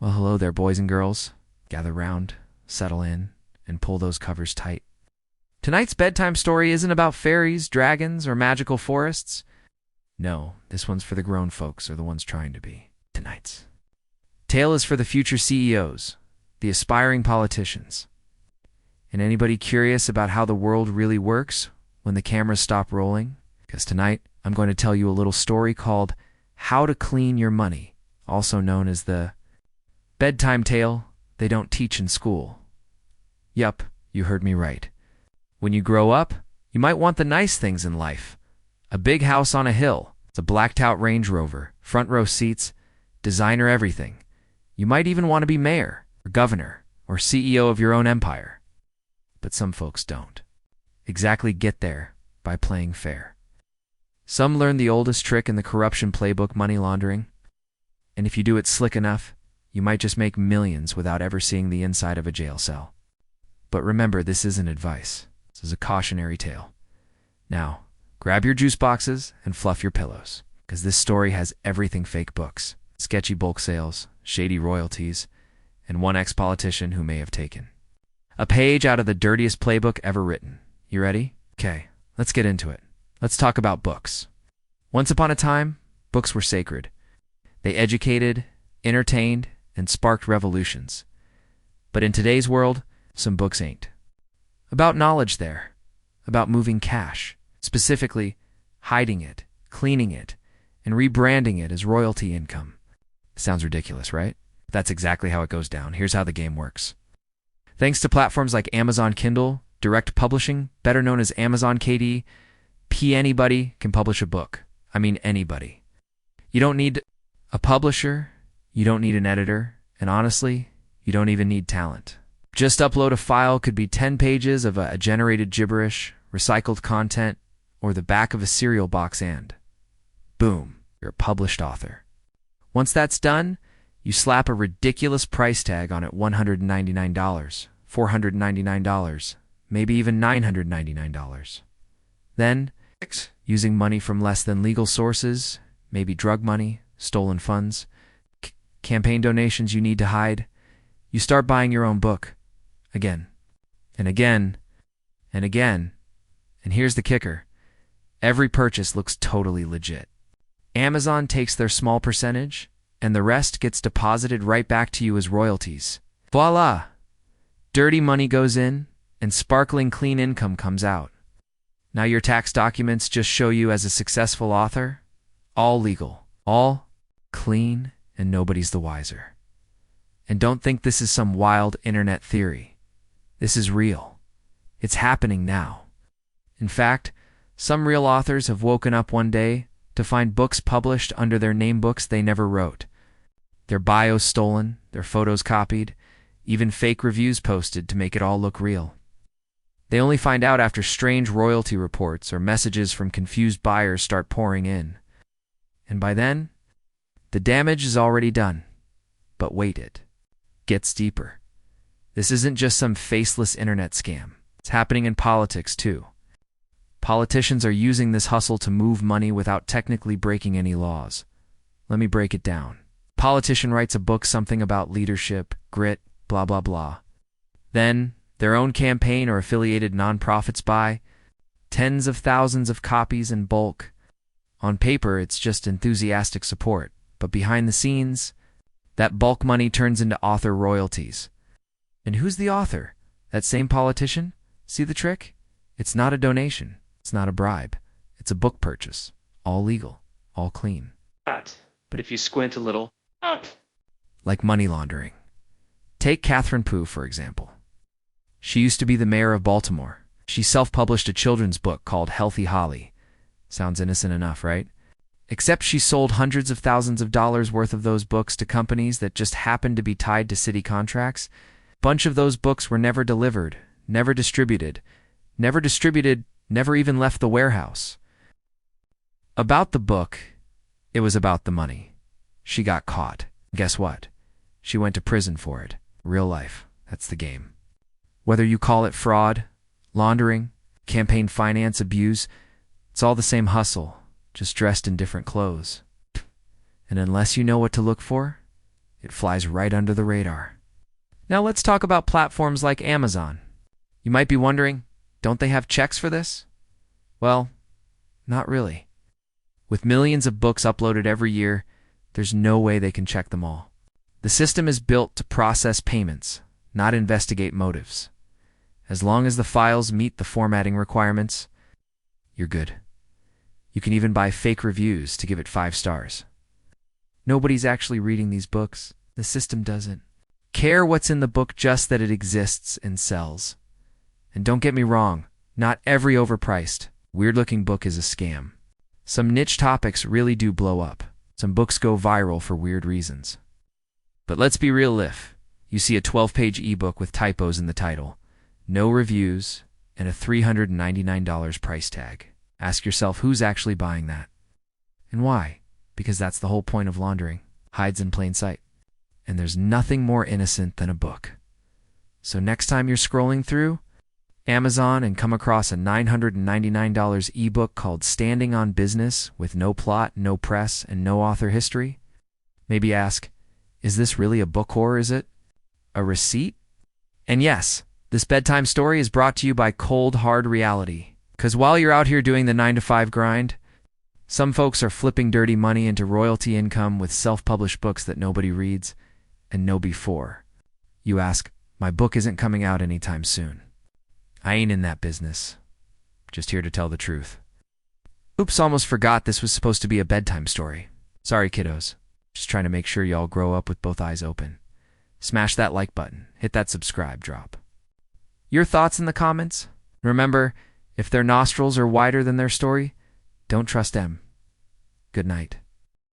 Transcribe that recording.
Well, hello there, boys and girls. Gather round, settle in, and pull those covers tight. Tonight's bedtime story isn't about fairies, dragons, or magical forests. No, this one's for the grown folks, or the ones trying to be. Tonight's tale is for the future CEOs, the aspiring politicians. And anybody curious about how the world really works when the cameras stop rolling? Because tonight, I'm going to tell you a little story called How to Clean Your Money, also known as the bedtime tale they don't teach in school. Yup, you heard me right. When you grow up, you might want the nice things in life. A big house on a hill, a blacked-out Range Rover, front row seats, designer everything. You might even want to be mayor, or governor, or CEO of your own empire. But some folks don't exactly get there by playing fair. Some learn the oldest trick in the corruption playbook, money laundering. And if you do it slick enough, you might just make millions without ever seeing the inside of a jail cell. But remember, this isn't advice. This is a cautionary tale. Now, grab your juice boxes and fluff your pillows, because this story has everything: fake books, sketchy bulk sales, shady royalties, and one ex-politician who may have taken a page out of the dirtiest playbook ever written. You ready? Okay, let's get into it. Let's talk about books. Once upon a time, books were sacred. They educated, entertained, and sparked revolutions. But in today's world, some books ain't. About knowledge there, about moving cash, specifically hiding it, cleaning it, and rebranding it as royalty income. Sounds ridiculous, right? That's exactly how it goes down. Here's how the game works. Thanks to platforms like Amazon Kindle, direct publishing, better known as Amazon KD, anybody can publish a book. I mean anybody. You don't need a publisher, you don't need an editor, and honestly, you don't even need talent. Just upload a file, could be 10 pages of a generated gibberish, recycled content, or the back of a cereal box, and boom, you're a published author. Once that's done, you slap a ridiculous price tag on it: $199, $499, maybe even $999. Then, using money from less than legal sources, maybe drug money, stolen funds, campaign donations you need to hide, you start buying your own book. Again, and again, and again. And here's the kicker. Every purchase looks totally legit. Amazon takes their small percentage, and the rest gets deposited right back to you as royalties. Voila! Dirty money goes in, and sparkling clean income comes out. Now your tax documents just show you as a successful author. All legal, all clean, and nobody's the wiser. And don't think this is some wild internet theory. This is real. It's happening now. In fact, some real authors have woken up one day to find books published under their name books they never wrote. Their bios stolen, their photos copied, even fake reviews posted to make it all look real. They only find out after strange royalty reports or messages from confused buyers start pouring in. And by then, the damage is already done. But wait, it gets deeper. This isn't just some faceless internet scam. It's happening in politics too. Politicians are using this hustle to move money without technically breaking any laws. Let me break it down. Politician writes a book, something about leadership, grit, blah blah blah. Then, their own campaign or affiliated nonprofits buy tens of thousands of copies in bulk. On paper, it's just enthusiastic support, but behind the scenes, that bulk money turns into author royalties. And who's the author? That same politician? See the trick? It's not a donation. It's not a bribe. It's a book purchase. All legal. All clean. But if you squint a little, like money laundering. Take Catherine Pooh, for example. She used to be the mayor of Baltimore. She self-published a children's book called Healthy Holly. Sounds innocent enough, right? Except she sold hundreds of thousands of dollars worth of those books to companies that just happened to be tied to city contracts. Bunch of those books were never delivered, never distributed, never even left the warehouse. About the book, it was about the money. She got caught. Guess what? She went to prison for it. Real life. That's the game. Whether you call it fraud, laundering, campaign finance abuse, it's all the same hustle, just dressed in different clothes. And unless you know what to look for, It flies right under the radar. Now let's talk about platforms like Amazon. You might be wondering, don't they have checks for this? Well, not really. With millions of books uploaded every year, there's no way they can check them all. The system is built to process payments, not investigate motives. As long as the files meet the formatting requirements, you're good. You can even buy fake reviews to give it 5 stars. Nobody's actually reading these books. The system doesn't care what's in the book, just that it exists and sells. And don't get me wrong, not every overpriced, weird-looking book is a scam. Some niche topics really do blow up. Some books go viral for weird reasons. But let's be real, if you see a 12-page ebook with typos in the title, no reviews, and a $399 price tag, ask yourself who's actually buying that. And why? Because that's the whole point of laundering. Hides in plain sight. And there's nothing more innocent than a book. So next time you're scrolling through Amazon and come across a $999 ebook called Standing on Business with no plot, no press, and no author history, maybe ask, is this really a book, or is it a receipt? And yes, this bedtime story is brought to you by cold, hard reality. Because while you're out here doing the 9-to-5 grind, some folks are flipping dirty money into royalty income with self-published books that nobody reads and know before. You ask, my book isn't coming out anytime soon. I ain't in that business. Just here to tell the truth. Oops, almost forgot this was supposed to be a bedtime story. Sorry, kiddos. Just trying to make sure y'all grow up with both eyes open. Smash that like button. Hit that subscribe drop. Your thoughts in the comments? Remember, if their nostrils are wider than their story, don't trust them. Good night.